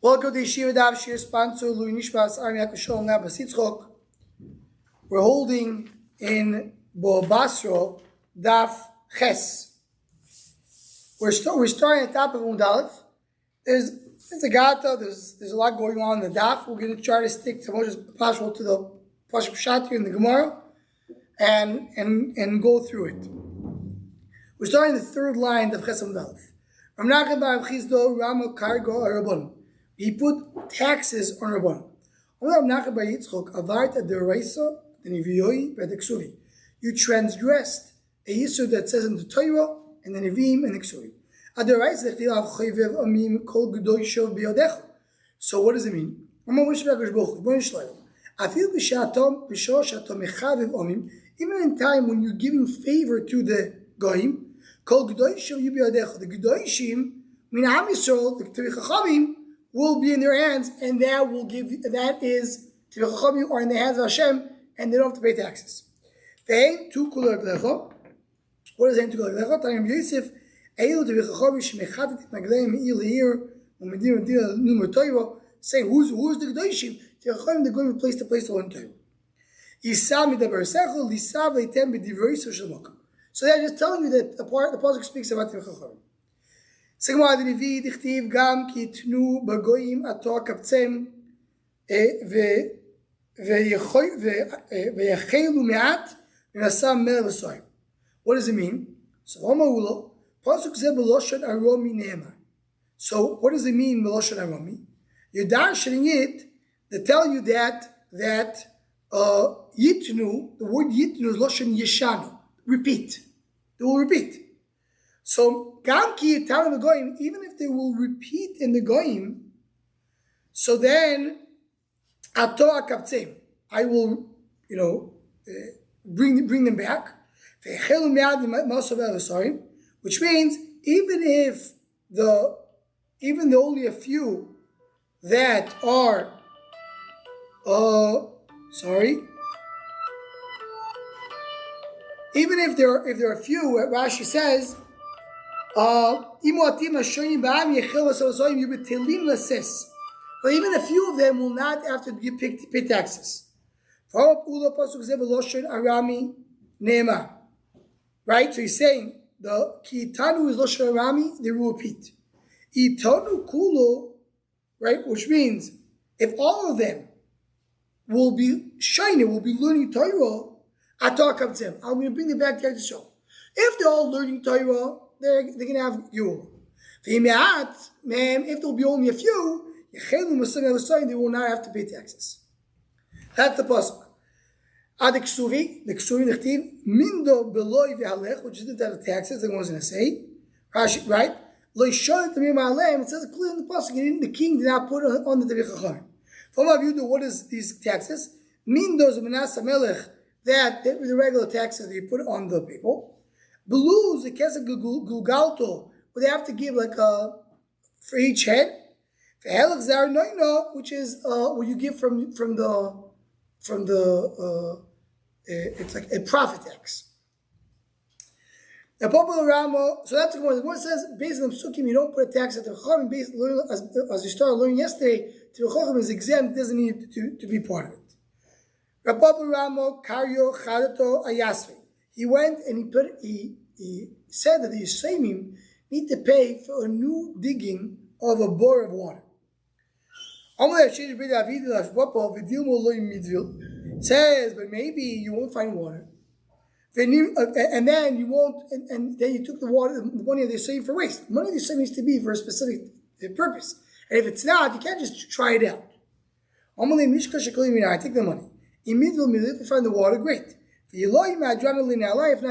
Welcome to Yeshiva Daf Shir sponsor Louis Nishbas Armiak Shalom Nabas Yitzchok. We're holding in Basra Daf Ches. We're starting at the top of Mudalef. There's a gata. There's a lot going on in the Daf. We're going to try to stick to much as possible to the Pashup Shati in the Gemara and go through it. We're starting the third line of Ches Mudalef. Ramnachem Bar Chizdo Rama Kargo Arabon. He put taxes on Rabban. You transgressed a yisur that says in the Torah and the Nevi'im and the Ksuvi. So what does it mean? Even in time when you're giving favor to the Goyim, the Gedoshim, Min Am Yisrael, the Chachamim, will be in their hands, and that is to the or in the hands of Hashem, and they don't have to pay taxes. What does it mean? Yosef, saying who's the Gedoshim? The going from place to place to learn Torah. So they're just telling you that the pasuk speaks about the Chachamim. Sigma Divi Dichtiv Gam Kitnu Bagoyim Ato Kaptsem Veyachelu Me'at Minasam Mel V'Soim. What does it mean? So Omaulo Pasuk Zeh B'Loshan Aromi Ne'emar. So what does it mean B'Loshan Aromi? You're darshaning it. They tell you that Yitnu, the word Yitnu is Loshan Yeshanu. Repeat. They will repeat. So, Gam ki Tana Goyim, even if they will repeat in the Goyim, so then Ato Akaptzim, I will, bring them back. Which means even only a few that are even if there are a few, Rashi says, but even a few of them will not have to pay taxes. Right? So he's saying the Kitanu is Loshan Arami, they will repeat. Itanu Kulo, right? Which means if all of them will be shining, will be learning Torah, I'm going to bring them back to the show. If they're all learning Torah, they're going to have Yule. If there'll be only a few, they will not have to pay taxes. That's the pasuk. The Ksuvi, Mindo Beloi Ve'alech, which didn't have the taxes, that wasn't going to say. Rashi, right? It says clearly in the pasuk, the king did not put it on the Tevich Chacham. From our view, what is these taxes? Mindo is Manasseh Melech, that the regular taxes that you put on the people. Beluz, the case of Gulgalto, where they have to give for each head. Ve'helach Zar Noino, which is what you give from the it's like a profit tax. The popular Rama, so that's the one. The one says based on the Psukim, you don't put a tax at the Chacham. As you started learning yesterday, the Chacham is exempt; doesn't need to be part of it. Rabbi Ramo Karyo Chadato Ayasvi. He went and he said that the Yisraelim need to pay for a new digging of a bore of water. Says, but maybe you won't find water. And then you won't, and then you took the money they're saving for waste. The money they're saving needs to be for a specific purpose. And if it's not, you can't just try it out. I take the money. Immediately, if you find the water, great. If not,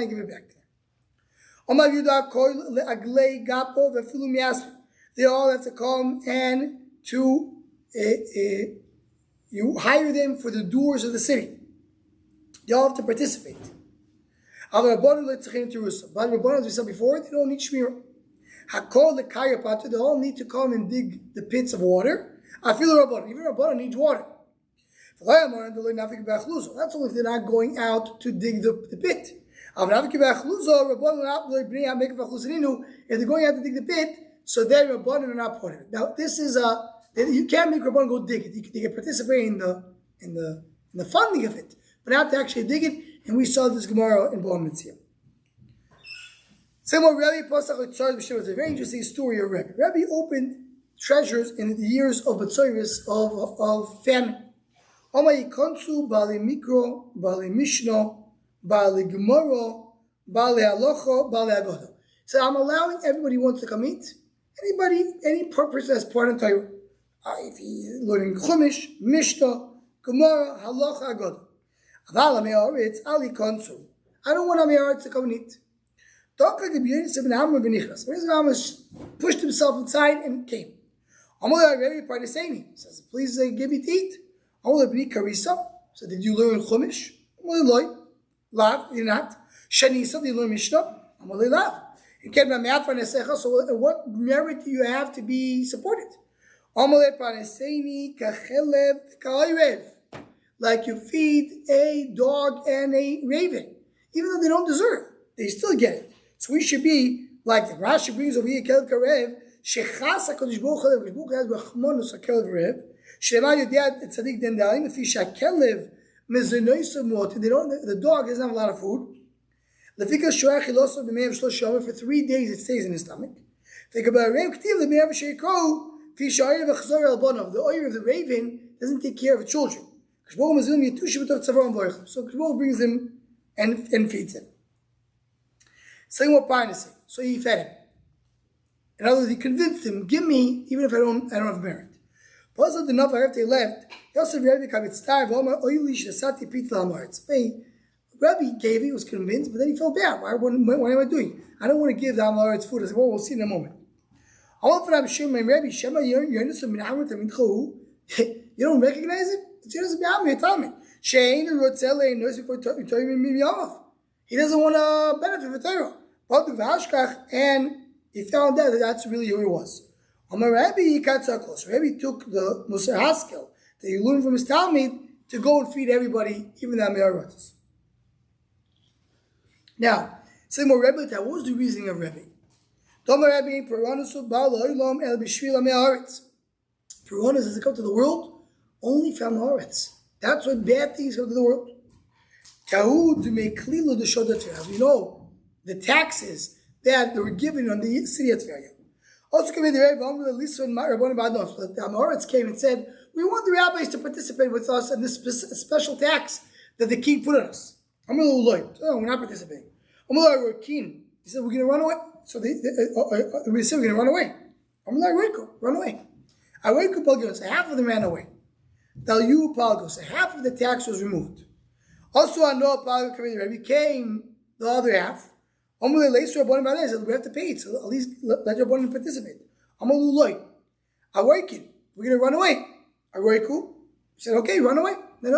give it back to them. They all have to come and you hire them for the doors of the city. They all have to participate. But as we said before, they don't need shmirah. They all need to come and dig the pits of water. Even Rabbanan needs water. That's only if they're not going out to dig the pit. If they're going out to dig the pit, so then Rabbanan are not part of it. Now, this is a You can't make Rabban go dig it. They can participate in the funding of it, but not to actually dig it. And we saw this Gemara in Bava Mitzvah. Same way, Rabbi Pasach Tzar B'Shem was a very interesting story of Rabbi. Rabbi opened treasures in the years of Batzoris of famine. Omay Konsu, Bali Mikro, Bali Mishnah, Bali Gemara, Bali Halacha, Bali Agoda. So I'm allowing everybody who wants to come eat. Anybody, any purpose that's part of Torah. If he's learning Chumash, Mishnah, Gemara, Halacha, Agoda. Aval Ameyaretz, Ali Konsu. I don't want Ameyaretz to come and eat. Rabbi pushed himself inside and came. Rabbi says, please give me to eat. So did you learn Chumash? Lav, you're not. Shanisa, did you learn Mishnah? Lav. So what merit do you have to be supported? Like you feed a dog and a raven. Even though they don't deserve, they still get it. So we should be like them. Rashi brings over here, Kel Karev, Shechas HaKadosh Baruch Hu, HaKadosh Baruch Hu has B'chmonus HaKel Karev, Shema Yodiyat Tzadik Den Dalim, Lefi Shakelev Mezenoisu Mot, the dog doesn't have a lot of food. Lefika Shoach Hiloso B'meyav Shlosh Yomer, for 3 days it stays in his stomach. Think about Rev K'tiv, L'meyav Sheiko, Fi Sha'ir V'chzor El Bonov, the oil of the raven doesn't take care of the children. So Kishbog brings him and feeds him. Saying what Parna say. So he fed him. In other words, he convinced him, give me, even if I don't have merit. Plus, enough after they left, he also Rabbi gave it, he was convinced, but then he felt bad. What am I doing? I don't want to give the Amaret's food. I said, well, we'll see in a moment. You don't recognize it? He doesn't want to benefit from Torah. And he found out that that's really who he was. Rabbi took the Musar Haskel that he learned from his Talmud to go and feed everybody, even the Amiratis. Now, say more Rebbe, what was the reasoning of Rebbe? Piranhas, as they come to the world, only found Haaretz. That's why bad things come to the world. As we know, the taxes that they were given on the city of Tveria. Also, the Haaretz came and said, we want the rabbis to participate with us in this special tax that the king put on us. We're not participating. We're keen. He said, we're going to run away. So we said, we're going to run away. Run away. So half of them ran away. So half of the tax was removed. Also, on Noah Palgo became the other half. Said, we have to pay it, so at least let your boy participate. We're going to run away. He said, okay, run away. They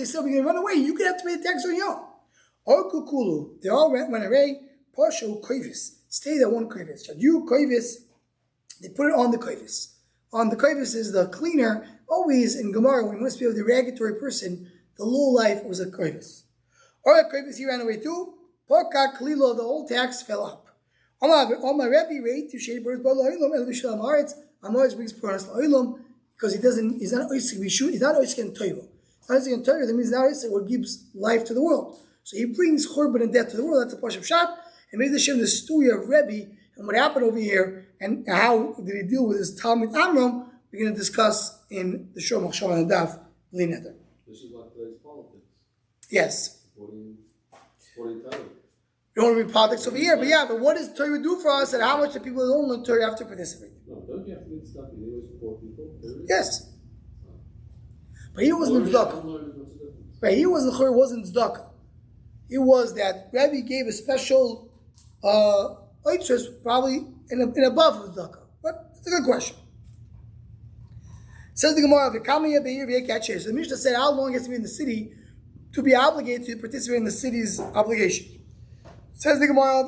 said, we're going to run away. You can have to pay the tax on your own. They all went away. Partial koivis. Stayed at one koivis. You koivis, they put it on the koivis. On the koivis is the cleaner. Always in Gemara, when you want to be with the derogatory person, the low life was a koivis. Alright, koivis, he ran away too. Poka klilo, the whole tax fell up. On my Rebbe rate, to shade birds, Amaretz brings Puranas La'ilam, because he's not oisik in Torah. He's not oisik in Torah, that means not oisik what gives life to the world. So he brings Churban and death to the world. That's a Pashup Shot. And made the story of Rebbe and what happened over here and how did he deal with his Talmud Amram, we're going to discuss in the Shor Machshava and Daf Lineder. This is like today's politics. Yes. Supporting Torah. You don't want to read politics over here, but what does Torah do for us and how much do people who don't learn Torah have to participate? No, don't you have to get stuff in there to support people? Yes. But he wasn't tzedakah. Right, he wasn't tzedakah. It was that Rabbi gave a special oitzers probably in above of tzedakah. But it's a good question. Says the Gemara, so the Mishnah said how long he has to be in the city to be obligated to participate in the city's obligation. Says the Gemara,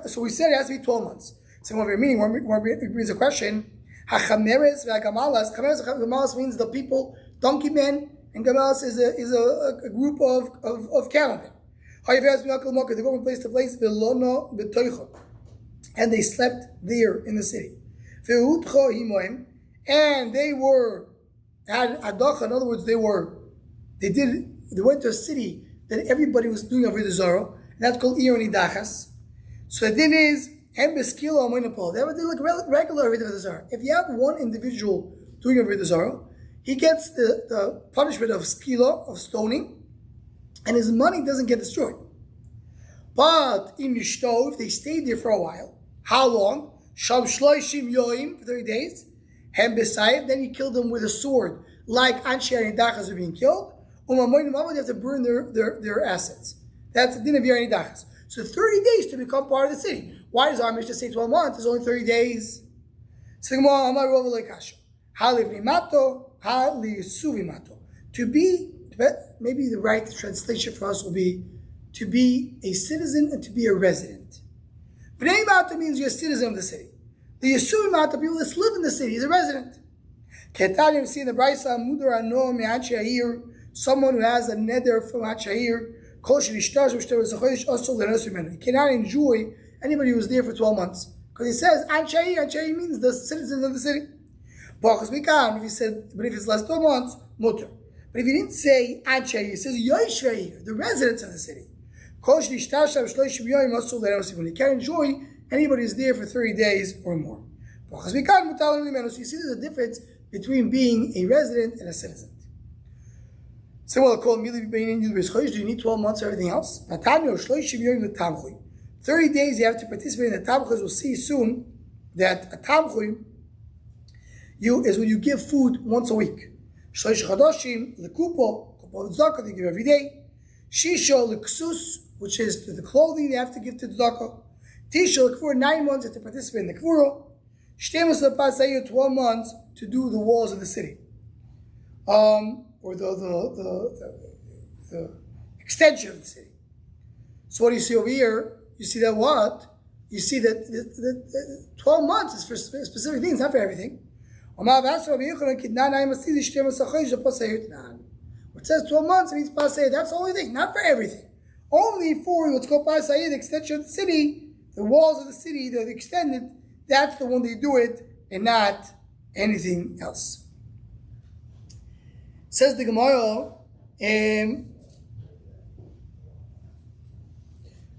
so we said it has to be 12 months. So what we're meaning, when we raise a question, Chameres v'Gamalas means the people, donkey men, and Gamalas is a group of cattlemen. They go from place to place, and they slept there in the city. and they had adacha. In other words, they went to a city that everybody was doing avodah zarah, and that's called ir nidachas. So the din is hem beskila amoinapol. They do like regular avodah zarah. If you have one individual doing avodah zarah, he gets the punishment of skila, of stoning, and his money doesn't get destroyed. But in Yishtov, they stayed there for a while. How long? Sham shloishim yoim, for 30 days. Hem b'sayif, then he killed them with a sword, like Anshe Nidachas were being killed. They have to burn their assets. That's the din of Nidachas. So 30 days to become part of the city. Why does our Mishnah say 12 months? It's only 30 days. To be, maybe the right translation for us will be to be a citizen and to be a resident. Bnei Mata means you're a citizen of the city. The Yeshuva Mata, people that live in the city, is a resident. Ketanim see in the Brisa, Mudar Ano Me'anche Ahir, someone who has a nether from Achayir, he cannot enjoy anybody who's there for 12 months. Because he says, Achayir means the citizens of the city. If he said, but if it's less 12 months, mutter. But if he didn't say Achayir, he says Yeshiva, the residents of the city. He can't enjoy anybody who's there for 30 days or more. So you see there's a difference between being a resident and a citizen. So well, do you need 12 months or everything else? 30 days you have to participate in the tamchus. We'll see soon that a tamchus is when you give food once a week. They give every day. Shisha l'ksus, which is the clothing they have to give to tzedakah. Tisha l'kvura, 9 months you have to participate in the kvura. 12 months to do the walls of the city. Or the extension of the city. So what do you see over here? You see that what? You see that the 12 months is for specific things, not for everything. What says 12 months, it means pasay. That's the only thing, not for everything. Only for what's called pasay, the extension of the city, the walls of the city, the extended, that's the one they do it, and not anything else. Says the Gemara,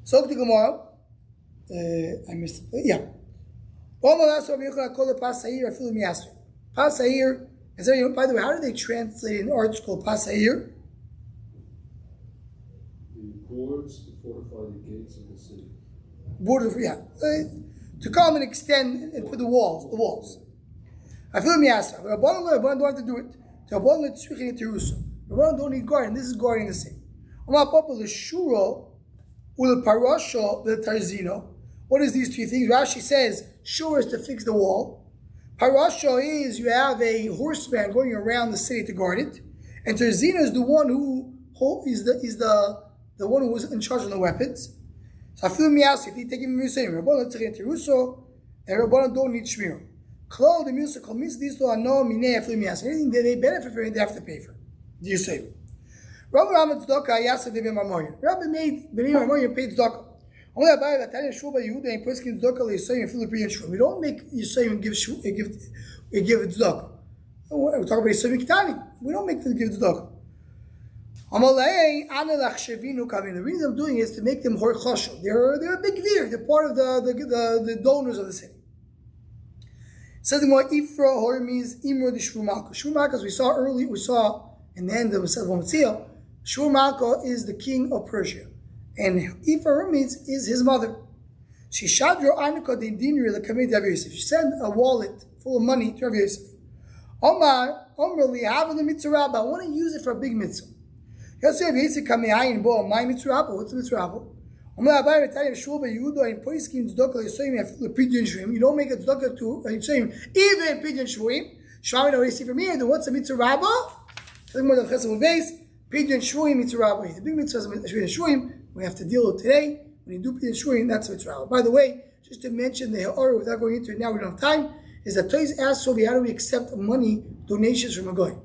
so the Gemara, I missed it, yeah. Pasayir, by the way, how do they translate an article called Pasayir? The boards to fortify the gates of the city. To come and extend and put the walls. I feel me ask. Rabbanon don't have to do it. Rabbanon don't need guarding. This is guarding the city. What is these two things? Rashi says shura is to fix the wall. Parasha is you have a horseman going around the city to guard it, and Terzina is the one who is the one who was in charge of the weapons. So I feel me ask if you take him saying Rabbanon Teruso and Rabbanon don't need shmir. Klo the musical means these two are no minei. I feel me ask anything that they benefit from it, they have to pay for. Do you say? Rabbi Ramat Tzedakah Yasser Devim Marmoyin. Rabbi made Bnei Marmoyin paid tzedakah. We don't make Yisayim give tzedakah. We talk about Yisayim Ketani. We don't make them give tzedakah. The reason I'm doing it is to make them hor choshev. They're a big veer. They're part of the donors of the city. Says the more Ifra hor means Imro de Shvu Malka. Shvu Malka, as we saw in the end of Shalom Tzia, Shvu Malka is the king of Persia. And Ifra means is his mother. She sent a wallet full of money to Rav Yosef. Omar li have the mitzvah. I want to use it for a big mitzvah. Yosef Yosef kamehayin bo my mitzvah. What's the mitzvah? Omar abai v'tayim shul beYehuda in poiskim tzedakah Yisayim after pidyon shvuim. You don't make a tzedakah to Yisayim even pidyon shvuim. Shvami already see from here. Then what's the mitzvah? Something more than chesed v'beis. Pidyon shvuim mitzvah. The big mitzvah is pidyon shvuim. We have to deal with today. When you do pidyon shvuim, that's mitzvah. By the way, just to mention the ha'ara without going into it now, we don't have time. Is that Toys asked Sobi, how do we accept money donations from a goy?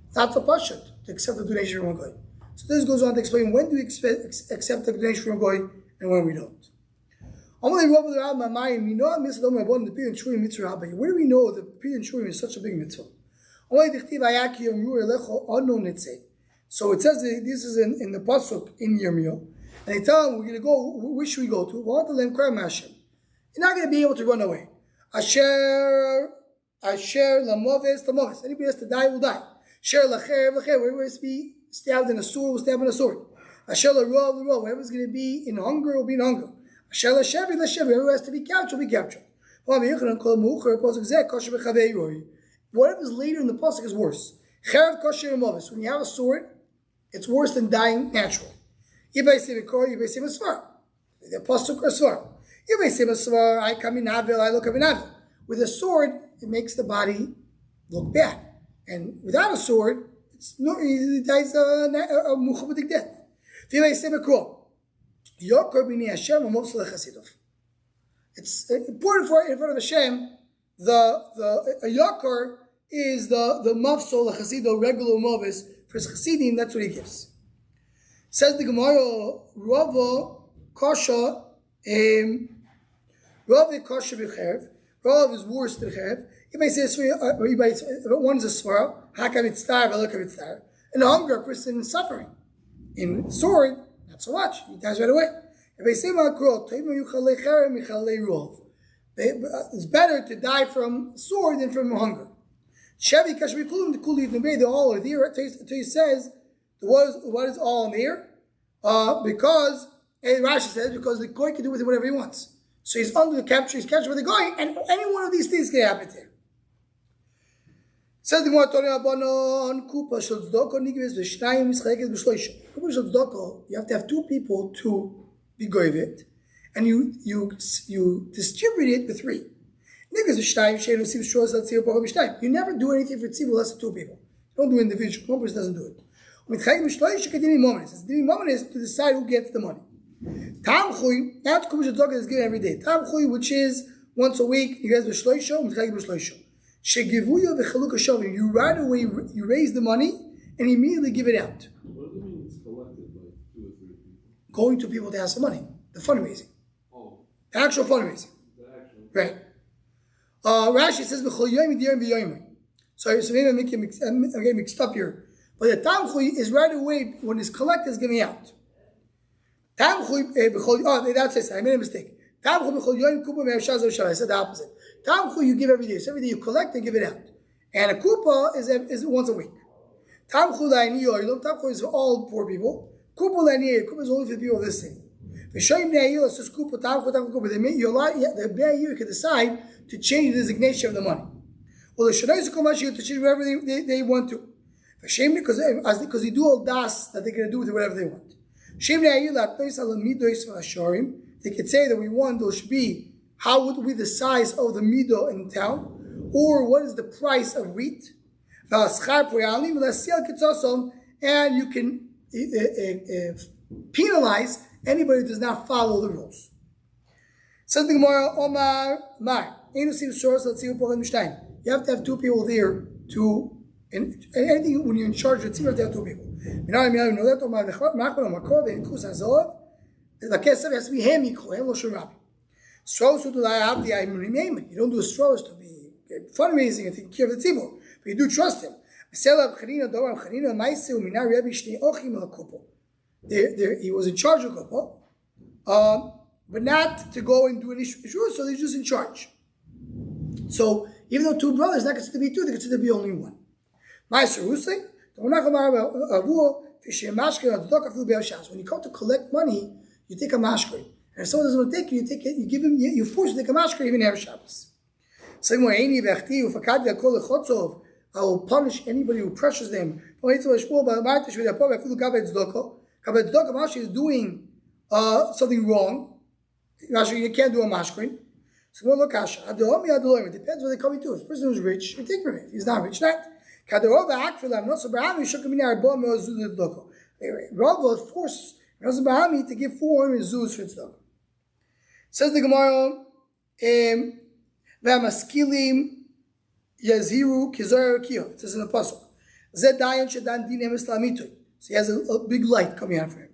It's not so pashut to accept a donation from a goy. So this goes on to explain when do we accept a donation from a goy and when we don't. Where do we know that Pidyon Shurim is such a big mitzvah? So it says that this is in the pasuk in Yirmiyah, and they tell him, we're going to go, where should we go to? You're not going to be able to run away. Asher lamoves, lamoves. Anybody has to die will die. Asher lachev, lachev. Whoever has to be stabbed in a sword will stab in a sword. Asher larov, larov. Whoever's going to be in hunger will be in hunger. Asher lashevi, lashevi. Whoever has to be captured will be captured. Whatever's later in the pasuk is worse. When you have a sword, it's worse than dying naturally. The pasuk or svar. With a sword, it makes the body look bad, and without a sword, it dies a muchabadik death. It's important for in front of Hashem. A yakar is the mafsol chasido regular movis for chasidim. That's what he gives. Says the Gemara, Rava kasha Rava kasha b'cherev. Rav is worse than cherev. If I say one is a svara, hakam itztar, velokam itztar. In hunger, a person is suffering. In sword, not so much. He dies right away. If I say it's better to die from sword than from hunger. Shevi kashmikulim the kuli they all are there. He says what is all in there? Because Rashi says because the goy can do with it whatever he wants. So he's under the capture. He's captured by the goy, and any one of these things can happen there. Says the Gemara Torah Abanon Kupa Shel Tzedakah Nigves v'Shnayim Mischaleket b'Shloisha. Kupa Shel Tzedakah, you have to have two people to be goy of it, and you distribute it with three. You never do anything for tzibur less than two people. You don't do individual. One person doesn't do it. It's the moment is to decide who gets the money. Tamchui, now it's Kupa Shel Tzedakah is given every day. Tamchui, which is once a week, you guys b'Shloisha, Mitchagim b'Shloisha. You right away you raise the money and immediately give it out. What do you mean it's collected by 2 or 3 people? Going to people to ask for money, the fundraising, the actual fundraising, right? Rashi says so maybe I'm getting mixed up here, but the tamchui is right away when his collector is giving out. Tamchui that says I made a mistake. I said the opposite. Tamchu you give every day. So every day you collect and give it out. And a kupa is once a week. Tamchu la'aniyo, tamchu is for all poor people. Kupa la'aniyo, kupa is only for the people of this thing. V'shoyim ne'ayil says kupa, tamchu, kupa. The be'ayil can decide to change the designation of the money. Well, the shadai is to change whatever they want to. V'shem because they do all das that they're going to do with it whatever they want. Shem ne'ayil la'atois alamidois v'ashorim. They could say that we want those should be how would be the size of the mido in town, or what is the price of wheat, and you can penalize anybody who does not follow the rules. Says the Gemara, Omar Mar. You have to have two people there to, and anything when you're in charge of it, you have to have two people. The kesef has to be hem yikchu, hem lo shurabi. Straws to have the ayim. You don't do straws to be fundraising and taking care of the tzibur, but you do trust him. He was in charge of kupa, but not to go and do an issue, so he's just in charge. So even though two brothers not considered to be two, they consider to be only one. When you come to collect money, you take a mashkri. And if someone doesn't want to take you, you give him, you force him to take a mashkri even Erev Shabbos. I will punish anybody who pressures them. Is doing something wrong. You can't do a mashkri. So it depends what they come to. If the person who's rich, you take from it. If he's not rich, not. Rav will force Bahami to give 400 zuz for tzedakah. Says the Gemara, "V'amaskilim yaziru kizar kiyo." It says in the pasuk, "Zed dayan shedan dinem islamitu." So he has a big light coming out for him.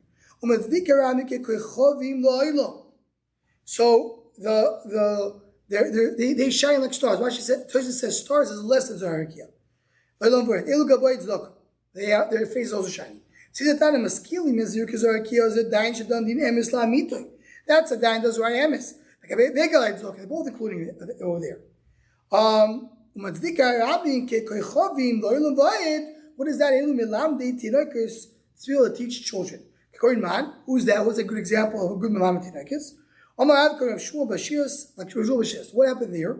So they shine like stars. Rashi says stars is less than Zaharakia. Their face is also shining. That's a dain does right emes. They're both including it over there. What is that? It's to teach children. Who's that? What's a good example of a good Melamed Tinekis? What happened there?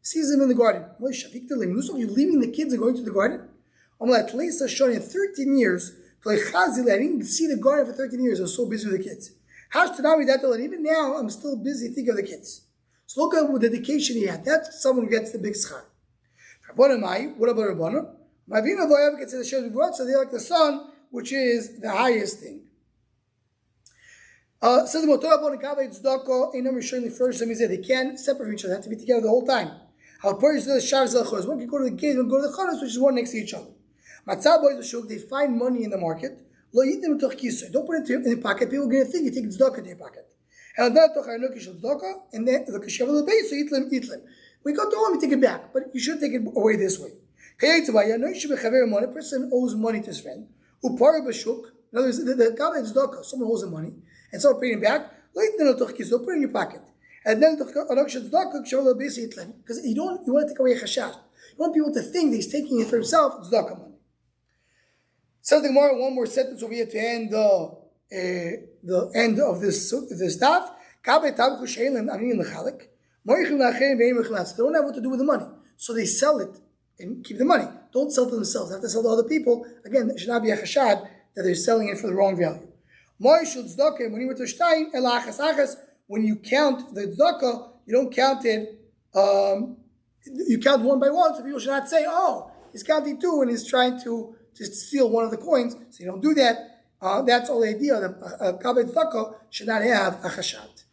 Sees him in the garden. You're leaving the kids and going to the garden? 13 years. I didn't see the garden for 13 years. I was so busy with the kids. Even now, I'm still busy thinking of the kids. So look at the dedication he had. That's someone who gets the big schar. What about Rabbana? So they like the sun, which is the highest thing. Says the Motorah Bon Kaveh Tzedakah ain't never showing the first time he said they can't separate from each other, they have to be together the whole time. How Parish does Shav Zelchos. One can go to the gate, one can go to the Chanos, which is one next to each other. Matzah boys shuk, they find money in the market. Lo yitim toch kisoi. Don't put it in the pocket. People are going to think you take tzedakah in your pocket. And then toch hanuki shel tzedakah, and then the kashav the base, so yitlem. We go to home, you take it back, but you should take it away this way. A person owes money to his friend. Upar b'shuk. In other words, the Kaveh tzedakah, someone owes him money, and someone paid him back. Lo yitim toch kisoi. Put it in your pocket. And then because you want to take away a chashash. You want people to think that he's taking it for himself. Tzedakah money. Says the Gemara, one more sentence over here to end the end of this stuff. They don't have what to do with the money, so they sell it and keep the money. Don't sell to themselves. They have to sell to other people. Again, it should not be a chashad that they're selling it for the wrong value. When you count the tzedakah, you don't count it. You count one by one, so people should not say, "Oh, he's counting two and he's trying to steal one of the coins." So you don't do that. That's all the idea. The Kaveh tzedakah should not have a chashad.